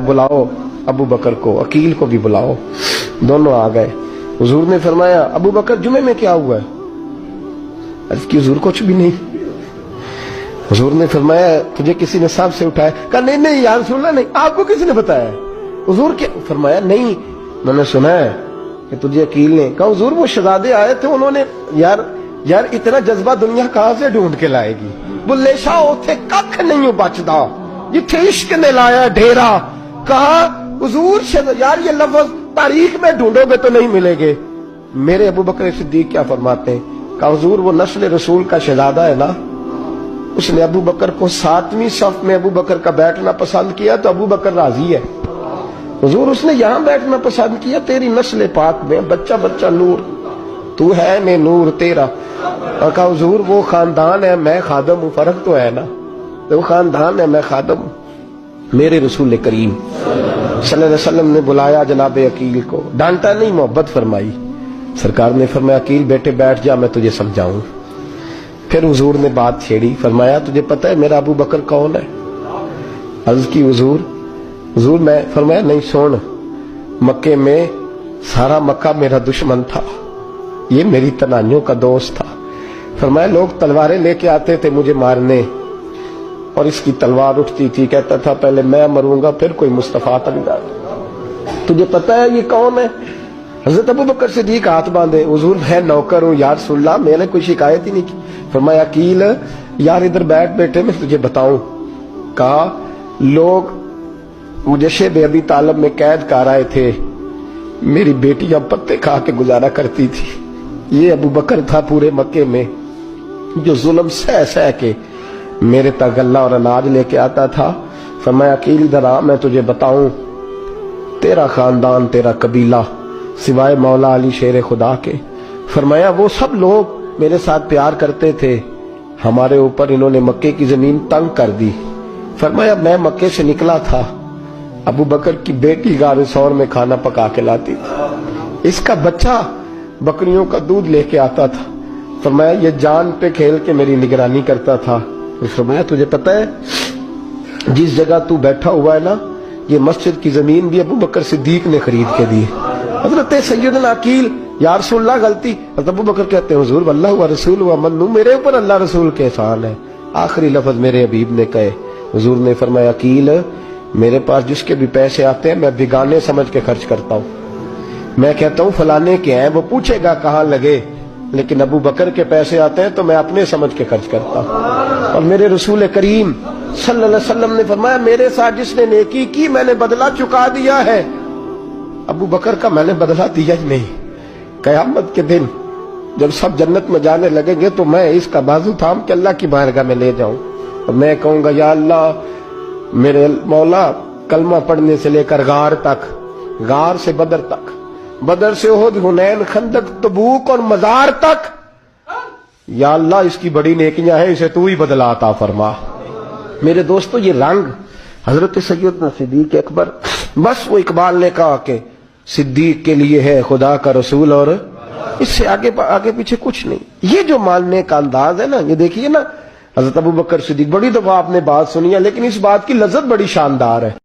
बुलाओ अबू बकर को, अकील को भी बुलाओ। दोनों आ गए। हुजूर ने फरमाया अबू बकर जुमे में क्या हुआ है? अर्ज की हुजूर कुछ भी नहीं। हुजूर ने फरमाया तुझे किसी ने सांप से उठाया? कहा नहीं नहीं या रसूलल्लाह नहीं। आपको किसी ने बताया? हुजूर क्या? फरमाया नहीं मैंने सुना है कि तुझे अकील ने। कहा हुजूर वो शहजादे आए थे, उन्होंने यार इतना जज्बा दुनिया कहां से ढूंढ के लाएगी? बुल्ले शाह उथे कख नहीं बचदा जिथे इश्क ने लाया डेरा। कहा हुजूर यार ये लफ्ज तारीख में ढूंढोगे तो नहीं मिलेंगे। मेरे अबू बकर सिद्दीक क्या फरमाते हैं? कहा हुजूर वो नस्ल रसूल का शहजादा है ना, उसने अबू बकर को 7वीं सफ में अबू बकर का बैठना पसंद किया तो अबू बकर राजी है। हुजूर उसने यहां बैठना पसंद किया, तेरी नस्ल पाक में बच्चा बच्चा नूर, तू है मैं नूर तेरा। और कहा हुजूर वो खानदान है मैं खादम हूं, फर्क तो है ना, वो खानदान है मैं खादम हूं। मेरे रसूल करीम सल्लल्लाहु अलैहि वसल्लम ने बुलाया जनाब अकील को, डांटा नहीं मोहब्बत फरमाई। सरकार ने फरमाया अकील बेटे बैठ जा मैं तुझे समझाऊं। फिर हुजूर ने बात छेड़ी, फरमाया तुझे पता है मेरा अबू बकर कौन है? अर्ज की हुजूर मैं। फरमाया नहीं सुन, मक्के में सारा मक्का मेरा दुश्मन था, ये मेरी तनाइयों का दोस्त था। फरमाया लोग तलवारें लेके आते थे मुझे मारने और इसकी तलवार उठती थी, कहता था पहले मैं मरूंगा फिर कोई मुस्तफा तक जाए। तुझे पता है ये कौन है? हजरत अबू बकर सिद्दीक हाथ बांधे, हुजूर मैं नौकर हूं यार सुल्ला, मैंने कोई शिकायत ही नहीं की। फरमाया अकील यार इधर बैठ बेटे मैं तुझे बताऊं। कहा लोग मुझे शेब अबी तालिब में कैद कर आए थे, मेरी बेटियां पत्ते खा के गुजारा करती थी। ये अबू बकर था पूरे मक्के में जो जुल्म सह सह के मेरे तक गल्ला और अनाज लेके आता था। फरमाया अकील इधर आ मैं तुझे बताऊं, तेरा खानदान तेरा कबीला सिवाय मौला अली शेर खुदा के, फरमाया वो सब लोग मेरे साथ प्यार करते थे, हमारे ऊपर इन्होंने मक्के की जमीन तंग कर दी। फरमाया मैं मक्के से निकला था, अबू बकर की बेटी गारे सौर में खाना पका के लाती थी, इसका बच्चा बकरियों का दूध लेके आता था। फरमाया ये जान पे खेल के मेरी निगरानी करता था। फरमाया तुझे पता है जिस जगह तू बैठा हुआ है ना, ये मस्जिद की जमीन भी अबू बकर सिद्दीक ने खरीद के दी। हजरत सैयदना अकील या रसूलल्लाह गलती, अबू बकर कहते हैं हुजूर अल्लाह हुआ रसूल हुआ मन्नू, मेरे ऊपर अल्लाह रसूल के एहसान है। आखिरी लफ्ज मेरे हबीब ने कहे। हुजूर ने फरमाया अकील मेरे पास जिसके भी पैसे आते हैं मैं बिगाने समझ के खर्च करता हूँ। मैं कहता हूँ फलाने के हैं, वो पूछेगा कहाँ लगे, लेकिन अबू बकर के पैसे आते हैं तो मैं अपने समझ के खर्च करता हूँ। और मेरे रसूल करीम सल्लल्लाहु अलैहि वसल्लम ने फरमाया मेरे साथ जिसने नेकी की मैंने बदला चुका दिया है। अबू बकर का मैंने बदला दिया ही नहीं। कयामत के दिन जब सब जन्नत में जाने लगेंगे तो मैं इसका बाजू थाम के अल्लाह की बारगाह में ले जाऊं और मैं कहूंगा या अल्लाह मेरे मौला कलमा पढ़ने से लेकर गार तक, गार से बदर तक, बदर से उहद हुनैन खंदक तबूक और मजार तक, या अल्लाह इसकी बड़ी नेकियां हैं, इसे तू ही बदला अता फरमा। मेरे दोस्तों ये रंग हजरत सैयदना सिद्दीक अकबर, बस वो इकबाल ने कहा कि सिद्दीक के लिए है खुदा का रसूल और इससे आगे पीछे कुछ नहीं। ये जो मानने का अंदाज है ना, ये देखिए ना हजरत अबू बकर सिद्दीक, बड़ी दफा आपने बात सुनी है लेकिन इस बात की लज्जत बड़ी शानदार है।